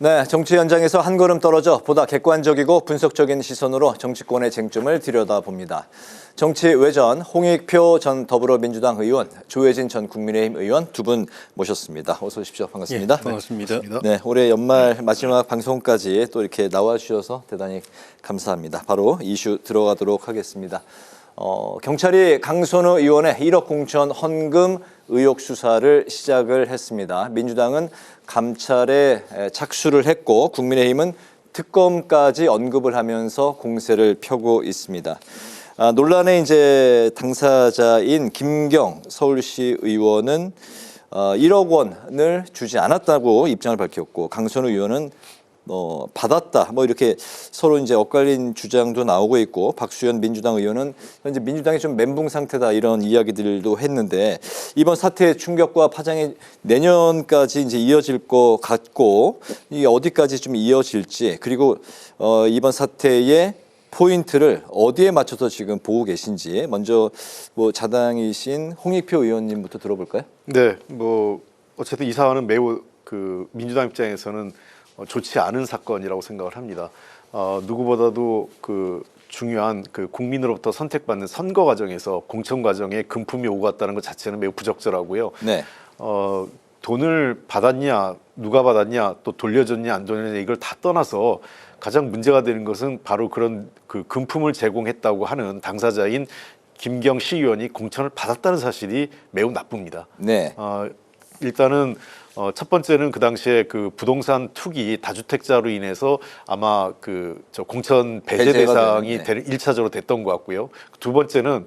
네, 정치 현장에서 한 걸음 떨어져 보다 객관적이고 분석적인 시선으로 정치권의 쟁점을 들여다봅니다. 정치 외전 홍익표 전 더불어민주당 의원, 조혜진 전 국민의힘 의원 두 분 모셨습니다. 어서 오십시오. 반갑습니다. 예, 반갑습니다. 네, 올해 연말 마지막 방송까지 또 이렇게 나와주셔서 대단히 감사합니다. 바로 이슈 들어가도록 하겠습니다. 경찰이 강선우 의원의 1억 공천 헌금 의혹 수사를 시작을 했습니다. 민주당은 감찰에 착수를 했고 국민의힘은 특검까지 언급을 하면서 공세를 펴고 있습니다. 논란의 이제 당사자인 김경 서울시 의원은 1억 원을 주지 않았다고 입장을 밝혔고 강선우 의원은 받았다. 이렇게 서로 이제 엇갈린 주장도 나오고 있고 박수현 민주당 의원은 현재 민주당이 좀 멘붕 상태다 이런 이야기들도 했는데 이번 사태의 충격과 파장이 내년까지 이제 이어질 것 같고 이게 어디까지 좀 이어질지 그리고 이번 사태의 포인트를 어디에 맞춰서 지금 보고 계신지 먼저 자당이신 홍익표 의원님부터 들어볼까요? 네, 어쨌든 이 사안은 매우 민주당 입장에서는 좋지 않은 사건이라고 생각을 합니다. 누구보다도 중요한 국민으로부터 선택받는 선거 과정에서 공천 과정에 금품이 오고 갔다는 것 자체는 매우 부적절하고요. 네. 돈을 받았냐, 누가 받았냐, 또 돌려줬냐, 안 돌려줬냐 이걸 다 떠나서 가장 문제가 되는 것은 바로 그런 금품을 제공했다고 하는 당사자인 김경 시의원이 공천을 받았다는 사실이 매우 나쁩니다. 네. 일단은 첫 번째는 그 당시에 부동산 투기 다주택자로 인해서 아마 공천 배제 대상이 네. 1차적으로 됐던 것 같고요. 두 번째는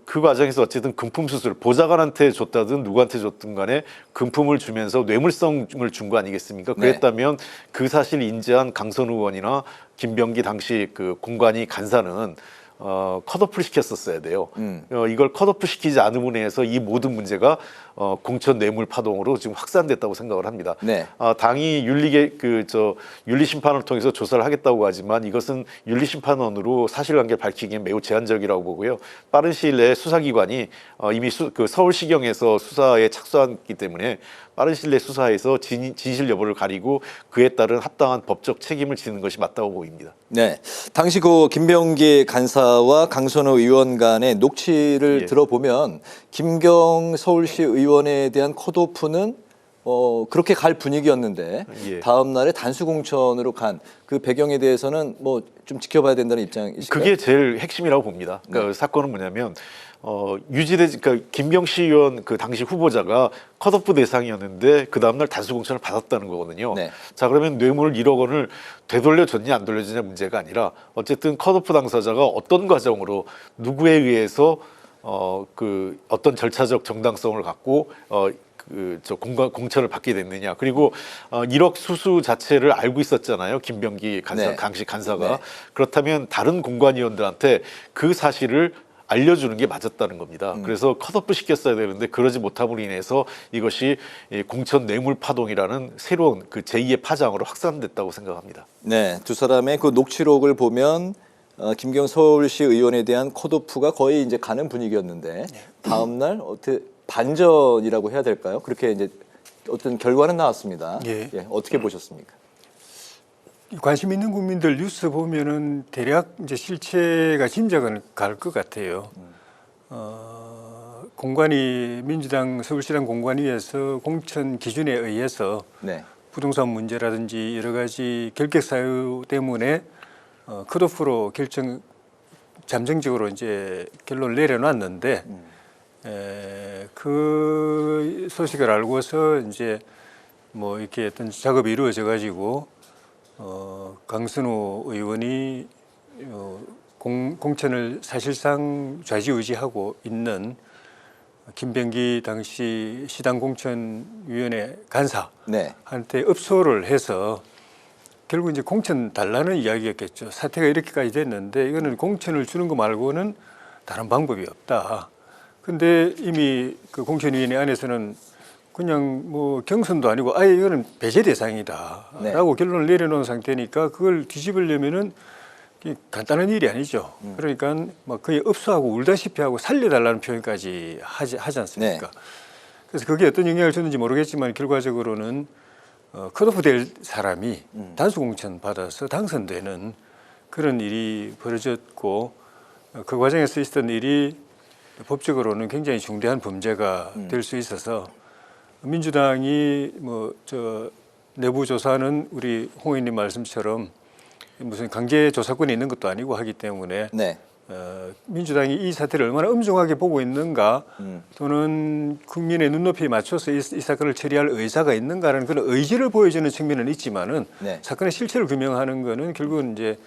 그 과정에서 어쨌든 금품 수수를 보좌관한테 줬다든 누구한테 줬든 간에 금품을 주면서 뇌물성을 준 거 아니겠습니까? 그랬다면 그 사실을 인지한 강선우 의원이나 김병기 당시 공관위 간사는 컷오프를 시켰었어야 돼요. 이걸 컷오프 시키지 않음으로 인해서 이 모든 문제가 공천 뇌물 파동으로 지금 확산됐다고 생각을 합니다. 네. 당이 윤리심판을 통해서 조사를 하겠다고 하지만 이것은 윤리심판원으로 사실관계를 밝히기엔 매우 제한적이라고 보고요. 빠른 시일 내에 수사기관이 이미 서울시경에서 수사에 착수했기 때문에 빠른 시일 내에 수사해서 진실 여부를 가리고 그에 따른 합당한 법적 책임을 지는 것이 맞다고 보입니다. 네, 당시 김병기 간사와 강선우 의원 간의 녹취를 들어보면 김경 서울시 의원에 대한 컷오프는 그렇게 갈 분위기였는데 다음 날에 단수 공천으로 간 그 배경에 대해서는 좀 지켜봐야 된다는 입장이실까요? 그게 제일 핵심이라고 봅니다. 사건은 뭐냐면 김경 시의원 당시 후보자가 컷오프 대상이었는데 그 다음날 단수 공천을 받았다는 거거든요. 네. 자, 그러면 뇌물 1억 원을 되돌려줬냐 안 돌려줬냐 문제가 아니라 어쨌든 컷오프 당사자가 어떤 과정으로 누구에 의해서 어떤 절차적 정당성을 갖고 공천을 받게 됐느냐. 그리고 1억 수수 자체를 알고 있었잖아요. 김병기 간사, 네. 당시 간사가. 네. 그렇다면 다른 공관위원들한테 그 사실을 알려주는 게 맞았다는 겁니다. 그래서 컷오프 시켰어야 되는데 그러지 못함으로 인해서 이것이 공천 뇌물 파동이라는 새로운 제2의 파장으로 확산됐다고 생각합니다. 네, 두 사람의 녹취록을 보면 김경 서울시 의원에 대한 컷오프가 거의 이제 가는 분위기였는데 다음 날 어떻게 반전이라고 해야 될까요? 그렇게 이제 어떤 결과는 나왔습니다. 예. 어떻게 보셨습니까? 관심 있는 국민들 뉴스 보면은 대략 이제 실체가 짐작은 갈 것 같아요. 공관위 민주당 서울시당 공관위에서 공천 기준에 의해서 네. 부동산 문제라든지 여러 가지 결격 사유 때문에 컷오프로 잠정적으로 이제 결론을 내려놨는데 그 소식을 알고서 이제 이렇게 어떤 작업이 이루어져 가지고 강선우 의원이 공천을 사실상 좌지우지하고 있는 김병기 당시 시당공천위원회 간사한테 업소를 해서 결국 이제 공천 달라는 이야기였겠죠. 사태가 이렇게까지 됐는데 이거는 공천을 주는 거 말고는 다른 방법이 없다. 근데 이미 공천위원회 안에서는 그냥 경선도 아니고 아예 이거는 배제 대상이다라고 결론을 내려놓은 상태니까 그걸 뒤집으려면은 간단한 일이 아니죠. 그러니까 거의 업소하고 울다시피 하고 살려달라는 표현까지 하지 않습니까? 그래서 그게 어떤 영향을 줬는지 모르겠지만 결과적으로는 컷오프 될 사람이 단수 공천 받아서 당선되는 그런 일이 벌어졌고 그 과정에서 있었던 일이 법적으로는 굉장히 중대한 범죄가 될 수 있어서 민주당이 내부 조사는 우리 홍 의원님 말씀처럼 무슨 강제 조사권이 있는 것도 아니고 하기 때문에 네. 민주당이 이 사태를 얼마나 엄중하게 보고 있는가 또는 국민의 눈높이에 맞춰서 이 사건을 처리할 의사가 있는가라는 그런 의지를 보여주는 측면은 있지만은 네. 사건의 실체를 규명하는 거는 결국은 이제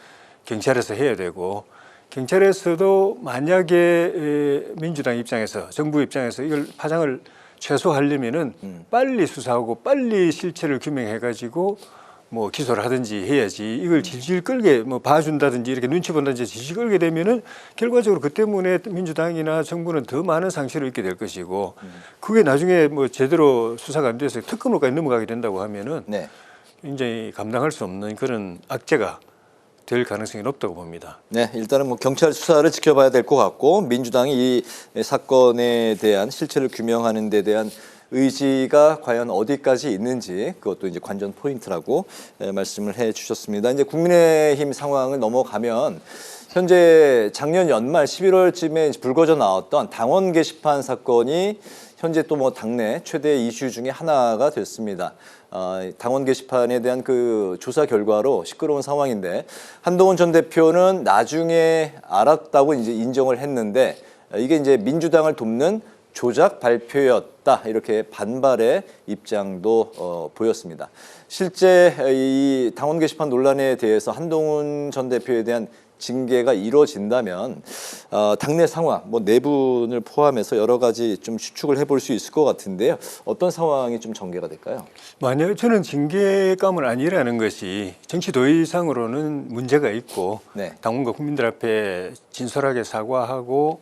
경찰에서 해야 되고 경찰에서도 만약에 민주당 입장에서 정부 입장에서 이걸 파장을 최소화하려면은 빨리 수사하고 빨리 실체를 규명해가지고 뭐 기소를 하든지 해야지 이걸 질질 끌게 뭐 봐준다든지 이렇게 눈치 본다든지 질질 끌게 되면은 결과적으로 그 때문에 민주당이나 정부는 더 많은 상실을 입게 될 것이고 그게 나중에 뭐 제대로 수사가 안 돼서 특검으로까지 넘어가게 된다고 하면은 네. 굉장히 감당할 수 없는 그런 악재가 될 가능성이 높다고 봅니다. 네, 일단은 뭐 경찰 수사를 지켜봐야 될 것 같고 민주당이 이 사건에 대한 실체를 규명하는 데 대한 의지가 과연 어디까지 있는지 그것도 이제 관전 포인트라고 말씀을 해주셨습니다. 이제 국민의힘 상황을 넘어가면 현재 작년 연말 11월쯤에 불거져 나왔던 당원 게시판 사건이 현재 또 뭐 당내 최대 이슈 중에 하나가 됐습니다. 당원 게시판에 대한 그 조사 결과로 시끄러운 상황인데 한동훈 전 대표는 나중에 알았다고 이제 인정을 했는데 이게 이제 민주당을 돕는 조작 발표였다 이렇게 반발의 입장도 보였습니다. 실제 이 당원 게시판 논란에 대해서 한동훈 전 대표에 대한 징계가 이루어진다면 당내 상황, 뭐 내분을 포함해서 여러 가지 좀 추측을 해볼 수 있을 것 같은데요. 어떤 상황이 좀 전개가 될까요? 만약 저는 징계감은 아니라는 것이 정치 도의상으로는 문제가 있고 네. 당원과 국민들 앞에 진솔하게 사과하고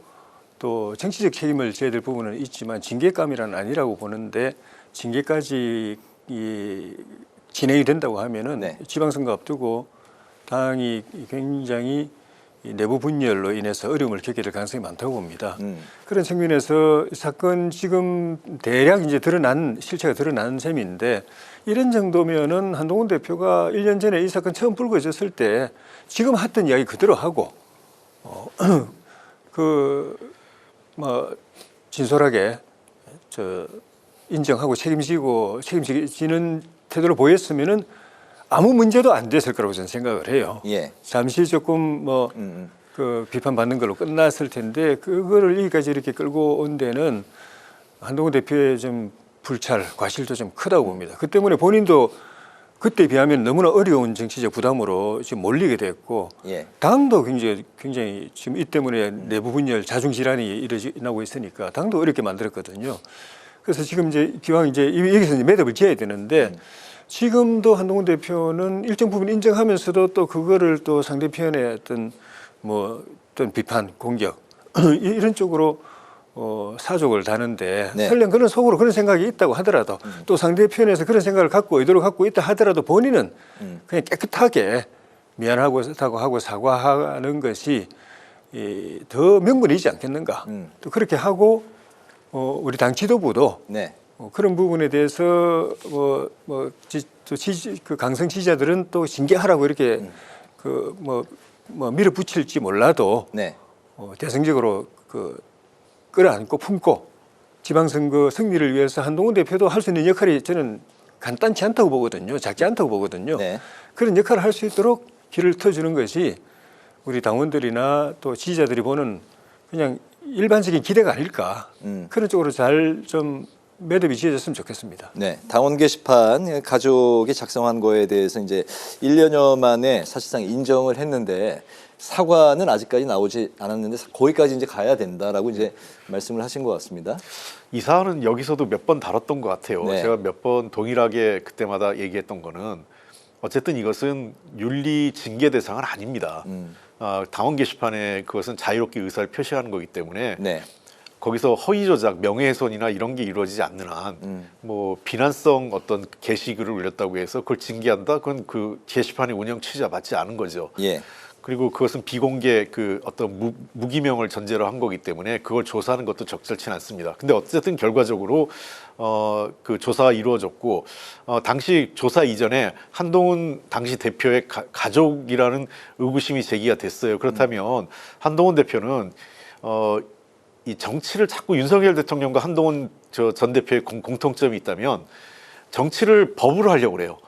또 정치적 책임을 져야 될 부분은 있지만 징계감이란 아니라고 보는데 징계까지 진행이 된다고 하면은 네. 지방선거 앞두고 당이 굉장히 내부 분열로 인해서 어려움을 겪게 될 가능성이 많다고 봅니다. 그런 측면에서 사건 지금 대략 이제 실체가 드러난 셈인데 이런 정도면은 한동훈 대표가 1년 전에 이 사건 처음 불거졌을 때 지금 했던 이야기 그대로 하고 진솔하게 인정하고 책임지는 태도를 보였으면은 아무 문제도 안 됐을 거라고 저는 생각을 해요. 예. 잠시 조금 그 비판받는 걸로 끝났을 텐데 그거를 여기까지 이렇게 끌고 온 데는 한동훈 대표의 좀 불찰, 과실도 좀 크다고 봅니다. 그 때문에 본인도 그때에 비하면 너무나 어려운 정치적 부담으로 지금 몰리게 됐고 예. 당도 굉장히 지금 이 때문에 내부 분열, 자중 질환이 일어나고 있으니까 당도 어렵게 만들었거든요. 그래서 지금 이제 기왕 이제 여기서 이제 매듭을 지어야 되는데 지금도 한동훈 대표는 일정 부분 인정하면서도 또 그거를 또 상대편의 어떤 비판, 공격 이런 쪽으로 사족을 다는데 네. 설령 그런 속으로 그런 생각이 있다고 하더라도 또 상대편에서 그런 생각을 의도를 갖고 있다 하더라도 본인은 그냥 깨끗하게 미안하고 하고 사과하는 것이 더 명분이지 않겠는가. 또 그렇게 하고 우리 당 지도부도 네. 그런 부분에 대해서 그 강성 지지자들은 또 징계하라고 이렇게 밀어붙일지 몰라도 네. 대승적으로 끌어안고 품고 지방선거 승리를 위해서 한동훈 대표도 할 수 있는 역할이 저는 간단치 않다고 보거든요. 작지 않다고 보거든요. 네. 그런 역할을 할 수 있도록 길을 터주는 것이 우리 당원들이나 또 지지자들이 보는 그냥 일반적인 기대가 아닐까. 그런 쪽으로 잘 좀 매듭이 지어졌으면 좋겠습니다. 네, 당원 게시판 가족이 작성한 거에 대해서 이제 1년여 만에 사실상 인정을 했는데 사과는 아직까지 나오지 않았는데 거기까지 이제 가야 된다라고 이제 말씀을 하신 것 같습니다. 이 사안은 여기서도 몇 번 다뤘던 것 같아요. 네. 제가 몇 번 동일하게 그때마다 얘기했던 거는 어쨌든 이것은 윤리 징계 대상은 아닙니다. 당원 게시판에 그것은 자유롭게 의사를 표시하는 거기 때문에 네. 거기서 허위 조작, 명예훼손이나 이런 게 이루어지지 않는 한 비난성 어떤 게시글을 올렸다고 해서 그걸 징계한다? 그건 그 게시판의 운영 취지와 맞지 않은 거죠. 예. 그리고 그것은 비공개 그 어떤 무기명을 전제로 한 거기 때문에 그걸 조사하는 것도 적절치 않습니다. 근데 어쨌든 결과적으로 그 조사가 이루어졌고 당시 조사 이전에 한동훈 당시 대표의 가족이라는 의구심이 제기가 됐어요. 그렇다면 한동훈 대표는 이 정치를 자꾸 윤석열 대통령과 한동훈 전 대표의 공통점이 있다면 정치를 법으로 하려고 그래요.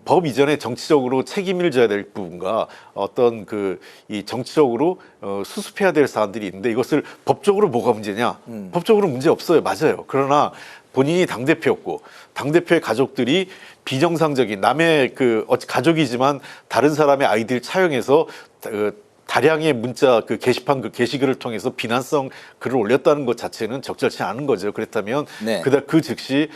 법 이전에 정치적으로 책임을 져야 될 부분과 어떤 이 정치적으로 수습해야 될 사안들이 있는데 이것을 법적으로 뭐가 문제냐? 법적으로 문제 없어요. 맞아요. 그러나 본인이 당대표였고 당대표의 가족들이 비정상적인 남의 가족이지만 다른 사람의 아이디를 차용해서 다량의 문자 게시판 게시글을 통해서 비난성 글을 올렸다는 것 자체는 적절치 않은 거죠. 그렇다면 네. 그 즉시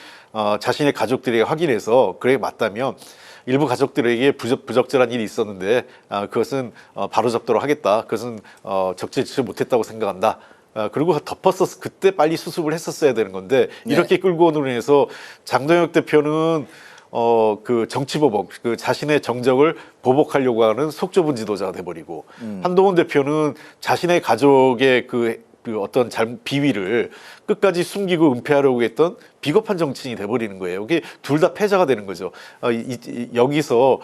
자신의 가족들에게 확인해서 그래 맞다면 일부 가족들에게 부적절한 일이 있었는데 그것은 바로잡도록 하겠다. 그것은 적절치 못했다고 생각한다. 그리고 덮었었어. 그때 빨리 수습을 했었어야 되는 건데 이렇게 끌고 오는 해서 장동혁 대표는 그 정치보복, 자신의 정적을 보복하려고 하는 속 좁은 지도자가 돼버리고 한동훈 대표는 자신의 가족의 어떤 비위를 끝까지 숨기고 은폐하려고 했던 비겁한 정치인이 돼버리는 거예요. 이게 둘 다 패자가 되는 거죠. 여기서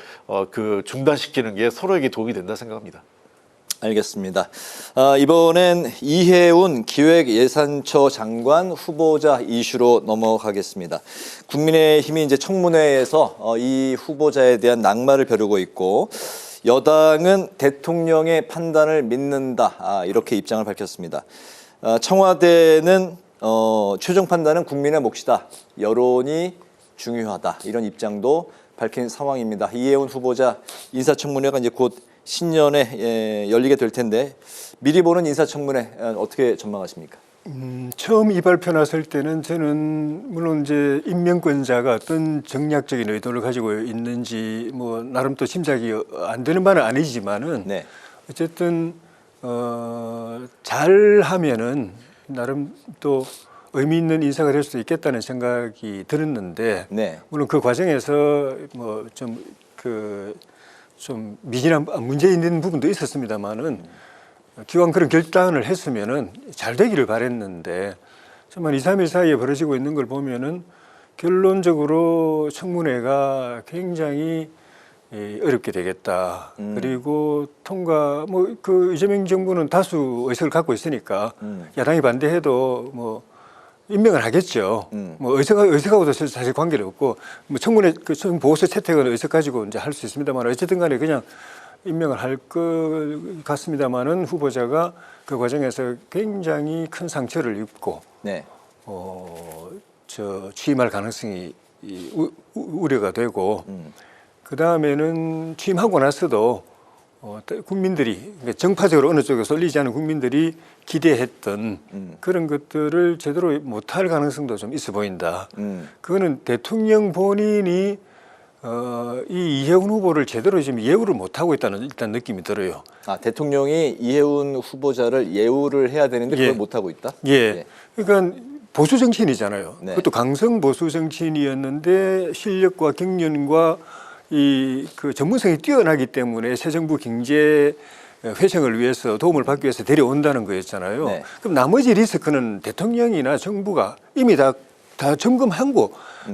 중단시키는 게 서로에게 도움이 된다 생각합니다. 알겠습니다. 이번엔 이해운 기획예산처 장관 후보자 이슈로 넘어가겠습니다. 국민의힘이 이제 청문회에서 이 후보자에 대한 낙마를 벼르고 있고 여당은 대통령의 판단을 믿는다. 이렇게 입장을 밝혔습니다. 청와대는 최종 판단은 국민의 몫이다. 여론이 중요하다. 이런 입장도 밝힌 상황입니다. 이해운 후보자 인사청문회가 이제 곧 신년에 열리게 될 텐데 미리 보는 인사청문회 어떻게 전망하십니까? 처음 이 발표 났을 때는 저는 물론 이제 임명권자가 어떤 정략적인 의도를 가지고 있는지 뭐 나름 또 짐작이 안 되는 바는 아니지만은 네. 어쨌든 잘하면은 나름 또 의미 있는 인사가 될 수도 있겠다는 생각이 들었는데 네. 물론 그 과정에서 뭐 좀 미진한 문제 있는 부분도 있었습니다만은 기왕 그런 결단을 했으면은 잘 되기를 바랬는데 정말 2, 3일 사이에 벌어지고 있는 걸 보면은 결론적으로 청문회가 굉장히 어렵게 되겠다. 그리고 통과 이재명 정부는 다수 의석을 갖고 있으니까 야당이 반대해도 뭐 임명을 하겠죠. 뭐 의석하고도 사실 관계는 없고 뭐 청문회 보고서 채택은 의석 가지고 이제 할 수 있습니다만 어쨌든 간에 그냥 임명을 할 것 같습니다만은 후보자가 그 과정에서 굉장히 큰 상처를 입고 네. 취임할 가능성이 우려가 되고 그 다음에는 취임하고 나서도 국민들이 정파적으로 어느 쪽에 쏠리지 않은 국민들이 기대했던 그런 것들을 제대로 못할 가능성도 좀 있어 보인다. 그거는 대통령 본인이 이 이해운 후보를 제대로 지금 예우를 못하고 있다는 일단 느낌이 들어요. 대통령이 이해운 후보자를 예우를 해야 되는데 그걸 예. 못하고 있다? 예. 그러니까 보수 정치인이잖아요. 네. 그것도 강성 보수 정치인이었는데 실력과 경륜과 그 전문성이 뛰어나기 때문에 새 정부 경제 회생을 위해서 도움을 받기 위해서 데려온다는 거였잖아요. 네. 그럼 나머지 리스크는 대통령이나 정부가 이미 다 점검하고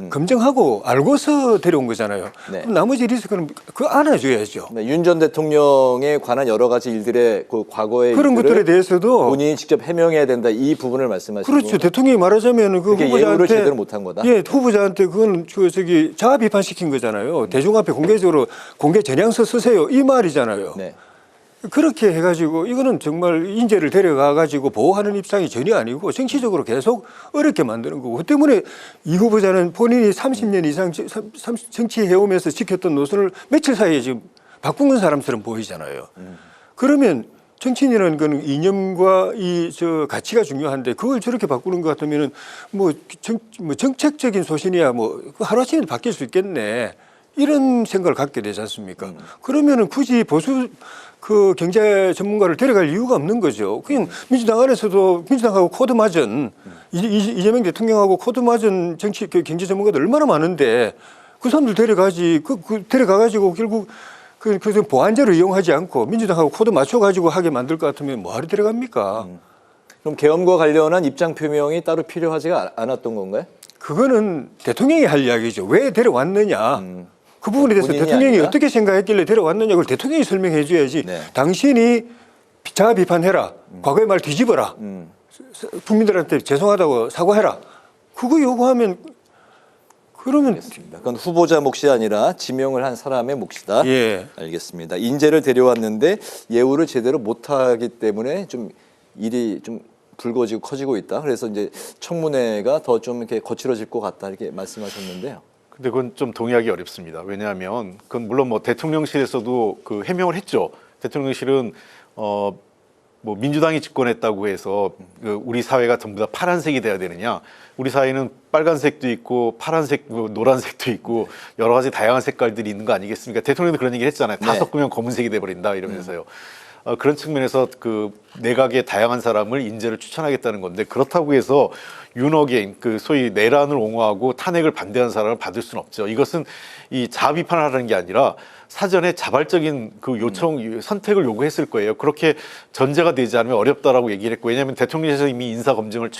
검증하고 알고서 데려온 거잖아요. 네. 그럼 나머지 리스크는 그거 안아줘야죠. 네, 윤 전 대통령에 관한 여러 가지 일들의 그 과거의 그런 일들을 것들에 대해서도 본인이 직접 해명해야 된다. 이 부분을 말씀하시고 그렇죠. 대통령이 말하자면 그 그게 후보자한테 예우를 제대로 못한 거다. 예, 후보자한테 그건 자아 비판시킨 거잖아요. 대중 앞에 공개적으로 공개 전향서 쓰세요. 이 말이잖아요. 네. 그렇게 해가지고 이거는 정말 인재를 데려가가지고 보호하는 입장이 전혀 아니고 정치적으로 계속 어렵게 만드는 거고 그 때문에 이 후보자는 본인이 30년 이상 정치해오면서 지켰던 노선을 며칠 사이에 지금 바꾼 사람처럼 보이잖아요. 그러면 정치인이라는 건 이념과 가치가 중요한데 그걸 저렇게 바꾸는 것 같으면은 정책적인 소신이야 하루아침에 바뀔 수 있겠네. 이런 생각을 갖게 되지 않습니까? 그러면은 굳이 보수 경제 전문가를 데려갈 이유가 없는 거죠. 그냥 민주당 안에서도 민주당하고 코드 맞은 이재명 대통령하고 코드 맞은 경제 전문가들 얼마나 많은데 그 사람들 데려가지 데려가가지고 결국 그래서 보완제로 이용하지 않고 민주당하고 코드 맞춰가지고 하게 만들 것 같으면 뭐하러 들어갑니까? 그럼 계엄과 관련한 입장 표명이 따로 필요하지가 않았던 건가요? 그거는 대통령이 할 이야기죠. 왜 데려왔느냐. 그 부분에 대해서 본인이 대통령이 아니라? 어떻게 생각했길래 데려왔느냐 그걸 대통령이 설명해 줘야지. 네. 당신이 자아 비판해라. 과거의 말 뒤집어라. 국민들한테 죄송하다고 사과해라. 그거 요구하면 그러면 알겠습니다. 그건 후보자 몫이 아니라 지명을 한 사람의 몫이다. 예. 알겠습니다. 인재를 데려왔는데 예우를 제대로 못하기 때문에 좀 일이 좀 불거지고 커지고 있다. 그래서 이제 청문회가 더 좀 이렇게 거칠어질 것 같다 이렇게 말씀하셨는데요. 근데 그건 좀 동의하기 어렵습니다. 왜냐하면 그건 물론 뭐 대통령실에서도 그 해명을 했죠. 대통령실은 뭐 민주당이 집권했다고 해서 그 우리 사회가 전부 다 파란색이 돼야 되느냐? 우리 사회는 빨간색도 있고 파란색, 뭐 노란색도 있고 여러 가지 다양한 색깔들이 있는 거 아니겠습니까? 대통령도 그런 얘기를 했잖아요. 다 네. 섞으면 검은색이 돼버린다 이러면서요. 그런 측면에서 그 내각의 다양한 사람을 인재를 추천하겠다는 건데 그렇다고 해서 윤어게인 그 소위 내란을 옹호하고 탄핵을 반대하는 사람을 받을 수는 없죠. 이것은 이 자아 비판을 하라는 게 아니라 사전에 자발적인 그 요청 선택을 요구했을 거예요. 그렇게 전제가 되지 않으면 어렵다라고 얘기를 했고 왜냐하면 대통령실에서 이미 인사 검증을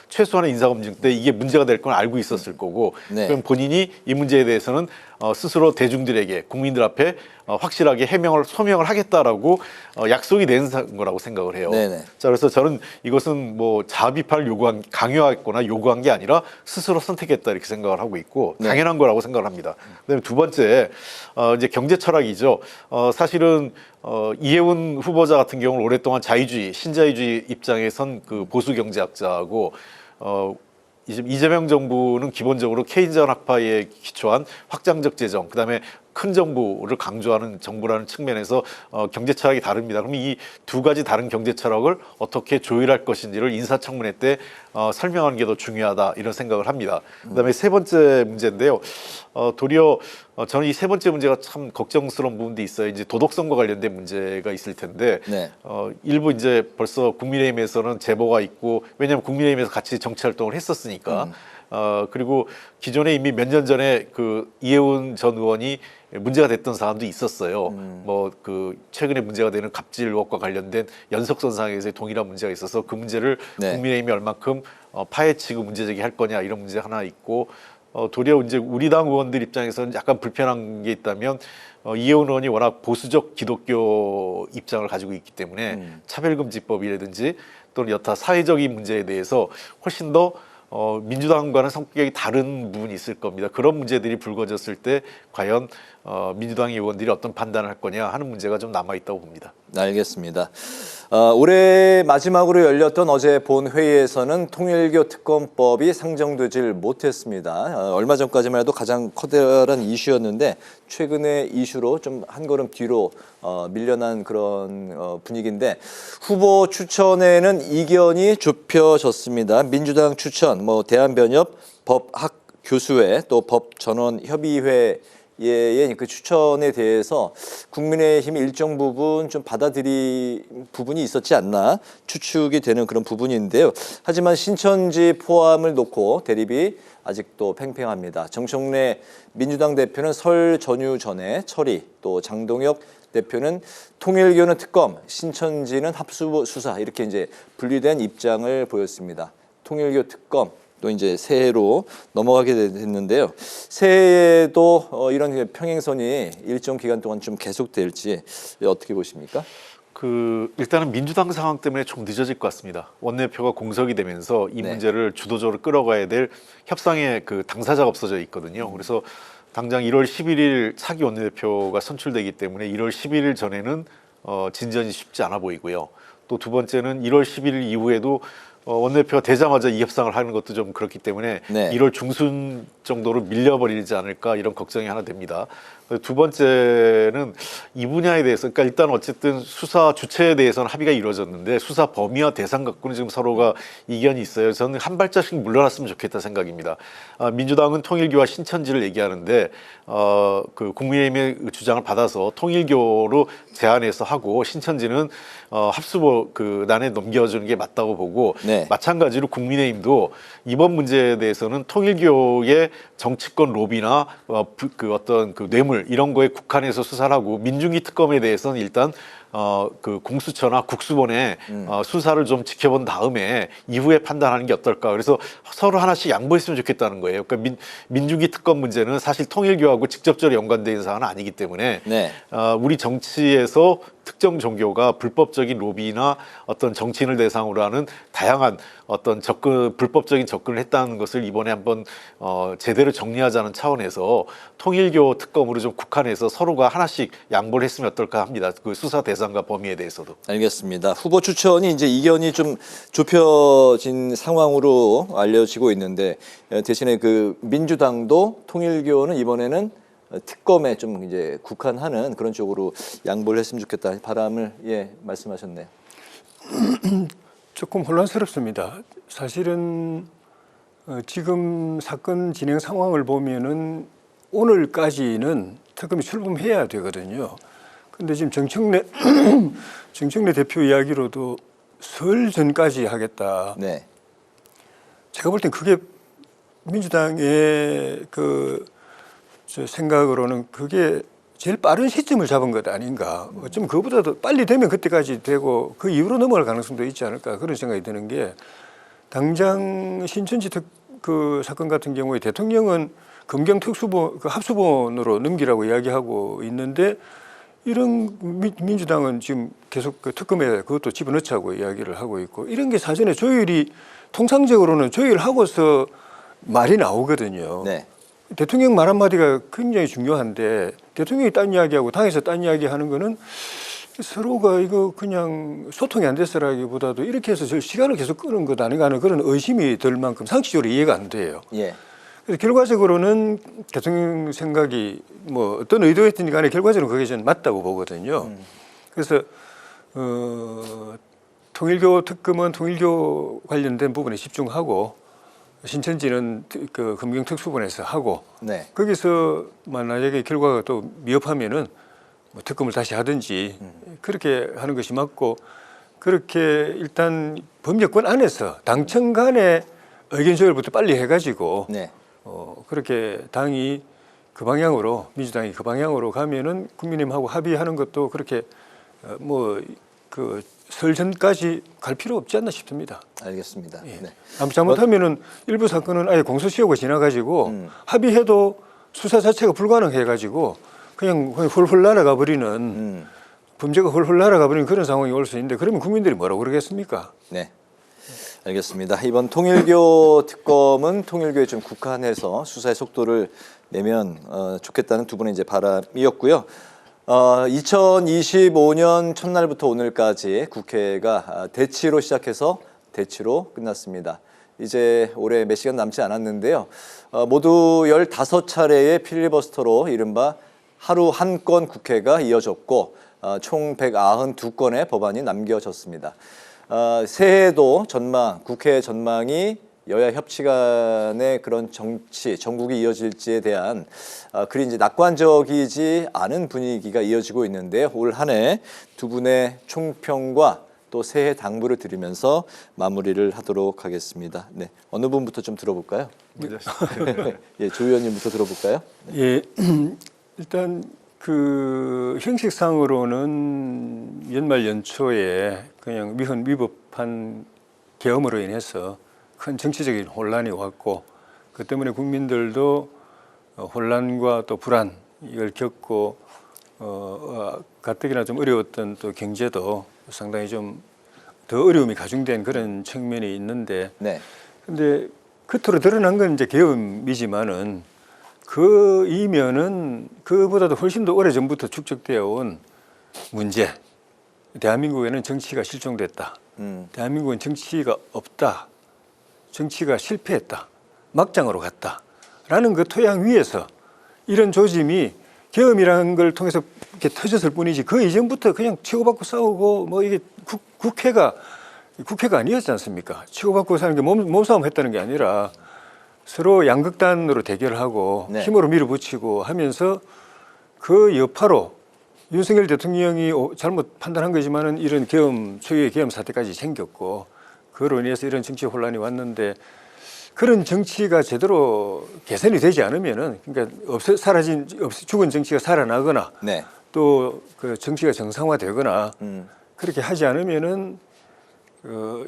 최소한의 인사 검증 때 이게 문제가 될 건 알고 있었을 거고 네. 그럼 본인이 이 문제에 대해서는 스스로 대중들에게 국민들 앞에 확실하게 소명을 하겠다라고 약속이 된 거라고 생각을 해요. 네네. 자 그래서 저는 이것은 뭐 자아 비판을 강요했거나 요구한 게 아니라 스스로 선택했다 이렇게 생각을 하고 있고 네. 당연한 거라고 생각을 합니다. 그다음에 두 번째 이제 경제 철학이죠. 사실은 이해운 후보자 같은 경우는 오랫동안 자유주의, 신자유주의 입장에 선 그 보수 경제학자하고 이재명 정부는 기본적으로 케인즈한 학파에 기초한 확장적 재정, 그다음에 큰 정부를 강조하는 정부라는 측면에서 경제 철학이 다릅니다. 그럼 이 두 가지 다른 경제 철학을 어떻게 조율할 것인지를 인사청문회 때 설명하는 게 더 중요하다 이런 생각을 합니다. 그다음에 세 번째 문제인데요. 도리어 저는 이 세 번째 문제가 참 걱정스러운 부분도 있어요. 이제 도덕성과 관련된 문제가 있을 텐데 네. 일부 이제 벌써 국민의힘에서는 제보가 있고 왜냐하면 국민의힘에서 같이 정치 활동을 했었으니까. 그리고 기존에 이미 몇 년 전에 그 이해운 전 의원이 문제가 됐던 사안도 있었어요. 뭐 그 최근에 문제가 되는 갑질 의혹과 관련된 연석선상에서의 동일한 문제가 있어서 그 문제를 네. 국민의힘이 얼만큼 파헤치고 문제 제기할 거냐 이런 문제 하나 있고 도리어 이제 우리 당 의원들 입장에서는 약간 불편한 게 있다면 이해운 의원이 워낙 보수적 기독교 입장을 가지고 있기 때문에 차별금지법이라든지 또는 여타 사회적인 문제에 대해서 훨씬 더 민주당과는 성격이 다른 부분이 있을 겁니다. 그런 문제들이 불거졌을 때 과연 민주당 의원들이 어떤 판단을 할 거냐 하는 문제가 좀 남아있다고 봅니다. 알겠습니다. 올해 마지막으로 열렸던 어제 본회의에서는 통일교 특검법이 상정되질 못했습니다. 얼마 전까지만 해도 가장 커다란 이슈였는데 최근의 이슈로 좀 한 걸음 뒤로 밀려난 그런 분위기인데 후보 추천에는 이견이 좁혀졌습니다. 민주당 추천, 대한변협 법학교수회 또 법전원협의회 의 그 추천에 대해서 국민의힘이 일정 부분 좀 받아들인 부분이 있었지 않나 추측이 되는 그런 부분인데요. 하지만 신천지 포함을 놓고 대립이 아직도 팽팽합니다. 정청래 민주당 대표는 설 전휴 전에 처리, 또 장동혁 대표는 통일교는 특검, 신천지는 합수부 수사 이렇게 이제 분리된 입장을 보였습니다. 통일교 특검. 또 이제 새해로 넘어가게 됐는데요. 새해에도 이런 평행선이 일정 기간 동안 좀 계속될지 어떻게 보십니까? 일단은 민주당 상황 때문에 좀 늦어질 것 같습니다. 원내표가 공석이 되면서 이 네. 문제를 주도적으로 끌어가야 될 협상의 그 당사자가 없어져 있거든요. 그래서 당장 1월 11일 차기 원내대표가 선출되기 때문에 1월 11일 전에는 진전이 쉽지 않아 보이고요. 또 두 번째는 1월 11일 이후에도 원내대표가 되자마자 이 협상을 하는 것도 좀 그렇기 때문에 네. 1월 중순 정도로 밀려버리지 않을까 이런 걱정이 하나 됩니다. 두 번째는 이 분야에 대해서 그러니까 일단 어쨌든 수사 주체에 대해서는 합의가 이루어졌는데 수사 범위와 대상 갖고는 지금 서로가 이견이 있어요. 저는 한 발짝씩 물러났으면 좋겠다 생각입니다. 민주당은 통일교와 신천지를 얘기하는데 그 국민의힘의 주장을 받아서 통일교로 제안해서 하고 신천지는 합수보 난에 넘겨주는 게 맞다고 보고 네. 마찬가지로 국민의힘도 이번 문제에 대해서는 통일교의 정치권 로비나 어떤 그 뇌물 뇌물 이런 거에 국한해서 수사를 하고 민중기 특검에 대해서는 일단 그 공수처나 국수본에 수사를 좀 지켜본 다음에 이후에 판단하는 게 어떨까. 그래서 서로 하나씩 양보했으면 좋겠다는 거예요. 그러니까 민중기 특검 문제는 사실 통일교하고 직접적으로 연관되어 있는 사안은 아니기 때문에 네. 우리 정치에서 특정 종교가 불법적인 로비나 어떤 정치인을 대상으로 하는 다양한 어떤 불법적인 접근을 했다는 것을 이번에 한번 제대로 정리하자는 차원에서 통일교 특검으로 좀 국한해서 서로가 하나씩 양보를 했으면 어떨까 합니다. 그 수사 대상과 범위에 대해서도. 알겠습니다. 후보 추천이 이제 이견이 좀 좁혀진 상황으로 알려지고 있는데 대신에 그 민주당도 통일교는 이번에는 특검에 좀 이제 국한하는 그런 쪽으로 양보를 했으면 좋겠다 바람을 말씀하셨네요. 조금 혼란스럽습니다. 사실은 지금 사건 진행 상황을 보면은 오늘까지는 특검이 출범해야 되거든요. 근데 지금 정청래 대표 이야기로도 설 전까지 하겠다. 네. 제가 볼 땐 그게 민주당의 저 생각으로는 그게 제일 빠른 시점을 잡은 것 아닌가. 어쩌면 그거보다도 빨리 되면 그때까지 되고 그 이후로 넘어갈 가능성도 있지 않을까 그런 생각이 드는 게 당장 신천지 그 사건 같은 경우에 대통령은 검경 특수본 그 합수본으로 넘기라고 이야기하고 있는데 이런 민주당은 지금 계속 그 특검에 그것도 집어넣자고 이야기를 하고 있고 이런 게 사전에 조율이 통상적으로는 조율하고서 말이 나오거든요. 네. 대통령 말 한마디가 굉장히 중요한데 대통령이 딴 이야기하고 당에서 딴 이야기하는 거는 서로가 이거 그냥 소통이 안 됐어라기보다도 이렇게 해서 저 시간을 계속 끄는 것 아닌가 하는 그런 의심이 들 만큼 상식적으로 이해가 안 돼요. 예. 그래서 결과적으로는 대통령 생각이 뭐 어떤 의도였든 간에 결과적으로 그게 저는 맞다고 보거든요. 그래서 통일교 특검은 통일교 관련된 부분에 집중하고 신천지는 그 검경특수본에서 하고 네. 거기서 만약에 결과가 또 미흡하면은 뭐 특검을 다시 하든지 그렇게 하는 것이 맞고 그렇게 일단 법률권 안에서 당청 간의 의견 조율부터 빨리 해가지고 네. 그렇게 당이 그 방향으로 민주당이 그 방향으로 가면은 국민님하고 합의하는 것도 그렇게 뭐 그 설 전까지 갈 필요 없지 않나 싶습니다. 알겠습니다. 예. 네. 아무 잘못하면은 일부 사건은 아예 공소시효가 지나가지고 합의해도 수사 자체가 불가능해가지고 그냥 훌훌 날아가 버리는 범죄가 훌훌 날아가 버리는 그런 상황이 올 수 있는데 그러면 국민들이 뭐라고 그러겠습니까? 네. 알겠습니다. 이번 통일교 특검은 통일교에 좀 국한해서 수사의 속도를 내면 좋겠다는 두 분의 이제 바람이었고요. 2025년 첫날부터 오늘까지 국회가 대치로 시작해서 대치로 끝났습니다. 이제 올해 몇 시간 남지 않았는데요. 모두 15차례의 필리버스터로 이른바 하루 한 건 국회가 이어졌고 총 192건의 법안이 남겨졌습니다. 새해에도 국회 전망이 여야 협치 간의 그런 정치, 전국이 이어질지에 대한 그리 이제 낙관적이지 않은 분위기가 이어지고 있는데요. 올 한 해 두 분의 총평과 또 새해 당부를 드리면서 마무리를 하도록 하겠습니다. 네, 어느 분부터 좀 들어볼까요? 예, 조 의원님부터 들어볼까요? 예, 일단 그 형식상으로는 연말 연초에 그냥 위법한 계엄으로 인해서 큰 정치적인 혼란이 왔고 그 때문에 국민들도 혼란과 또 불안 이걸 겪고 가뜩이나 좀 어려웠던 또 경제도 상당히 좀 더 어려움이 가중된 그런 측면이 있는데 네. 근데 겉으로 드러난 건 이제 계엄이지만은 그 이면은 그보다도 훨씬 더 오래 전부터 축적되어 온 문제. 대한민국에는 정치가 실종됐다. 대한민국은 정치가 없다. 정치가 실패했다. 막장으로 갔다. 라는 그 토양 위에서 이런 조짐이 계엄이라는 걸 통해서 이렇게 터졌을 뿐이지 그 이전부터 그냥 치고받고 싸우고 뭐 이게 국회가 아니었지 않습니까? 치고받고 사는 게 몸싸움 했다는 게 아니라 서로 양극단으로 대결하고 네. 힘으로 밀어붙이고 하면서 그 여파로 윤석열 대통령이 잘못 판단한 거지만은 이런 초유의 계엄 사태까지 생겼고 그로 인해서 이런 정치 혼란이 왔는데 그런 정치가 제대로 개선이 되지 않으면은 그러니까 죽은 정치가 살아나거나 네. 또 그 정치가 정상화되거나 그렇게 하지 않으면은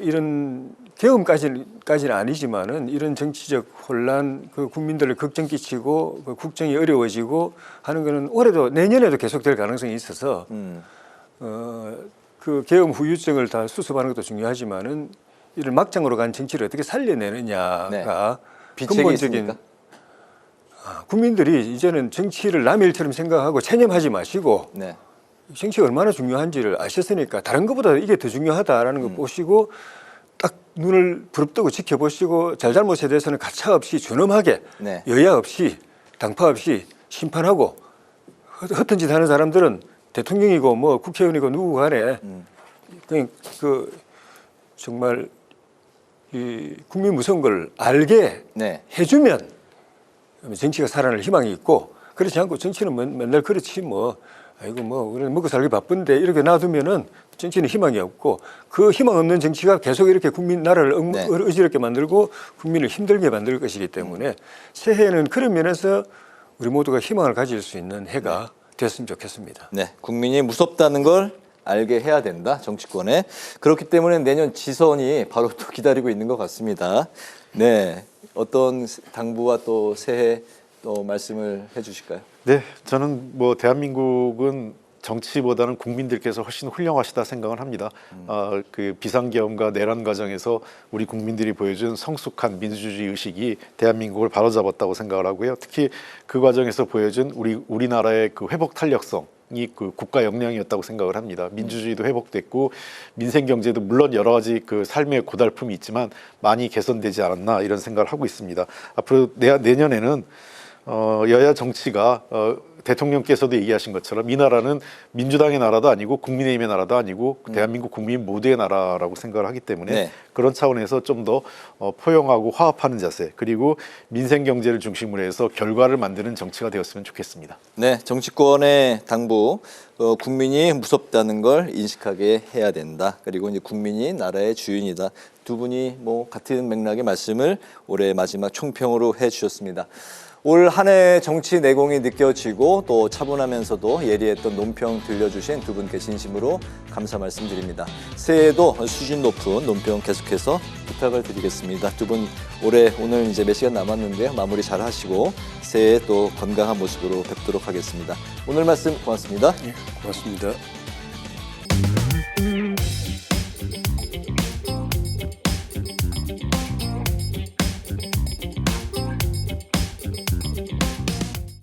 이런 계엄까지는 아니지만은 이런 정치적 혼란, 그 국민들을 걱정 끼치고 그 국정이 어려워지고 하는 거는 올해도 내년에도 계속될 가능성이 있어서 그 계엄 후유증을 다 수습하는 것도 중요하지만은 이를 막장으로 간 정치를 어떻게 살려내느냐가 네. 비책이 근본적인 있습니까? 국민들이 이제는 정치를 남의 일처럼 생각하고 체념하지 마시고 네. 정치가 얼마나 중요한지를 아셨으니까 다른 것보다 이게 더 중요하다라는 걸 보시고 딱 눈을 부릅뜨고 지켜보시고 잘잘못에 대해서는 가차없이 준엄하게 네. 여야 없이 당파 없이 심판하고 허튼 짓 하는 사람들은 대통령이고 뭐 국회의원이고 누구 간에 그냥 그 정말 이 국민 무서운 걸 알게 네. 해주면 정치가 살아날 희망이 있고 그렇지 않고 정치는 맨날 그렇지 뭐 아이고 뭐 우리는 먹고 살기 바쁜데 이렇게 놔두면은 정치는 희망이 없고 그 희망 없는 정치가 계속 이렇게 국민 나라를 네. 어지럽게 만들고 국민을 힘들게 만들 것이기 때문에 새해에는 그런 면에서 우리 모두가 희망을 가질 수 있는 해가 됐으면 좋겠습니다. 네, 국민이 무섭다는 걸 알게 해야 된다, 정치권에. 그렇기 때문에 내년 지선이 바로 또 기다리고 있는 것 같습니다. 네, 어떤 당부와 또 새해 또 말씀을 해주실까요? 네, 저는 뭐 대한민국은 정치보다는 국민들께서 훨씬 훌륭하시다 생각을 합니다. 그 비상계엄과 내란 과정에서 우리 국민들이 보여준 성숙한 민주주의 의식이 대한민국을 바로잡았다고 생각을 하고요. 특히 그 과정에서 보여준 우리나라의 그 회복 탄력성. 이 그 국가 역량이었다고 생각을 합니다. 민주주의도 회복됐고 민생 경제도 물론 여러 가지 그 삶의 고달픔이 있지만 많이 개선되지 않았나 이런 생각을 하고 있습니다. 앞으로 내년에는 여야 정치가 대통령께서도 얘기하신 것처럼 이 나라는 민주당의 나라도 아니고 국민의힘의 나라도 아니고 대한민국 국민 모두의 나라라고 생각을 하기 때문에 네. 그런 차원에서 좀 더 포용하고 화합하는 자세 그리고 민생 경제를 중심으로 해서 결과를 만드는 정치가 되었으면 좋겠습니다. 네, 정치권의 당부, 국민이 무섭다는 걸 인식하게 해야 된다. 그리고 이제 국민이 나라의 주인이다. 두 분이 뭐 같은 맥락의 말씀을 올해 마지막 총평으로 해주셨습니다. 올 한 해 정치 내공이 느껴지고 또 차분하면서도 예리했던 논평 들려주신 두 분께 진심으로 감사 말씀드립니다. 새해에도 수준 높은 논평 계속해서 부탁을 드리겠습니다. 두 분 오늘 이제 몇 시간 남았는데요. 마무리 잘 하시고 새해 또 건강한 모습으로 뵙도록 하겠습니다. 오늘 말씀 고맙습니다. 예, 고맙습니다.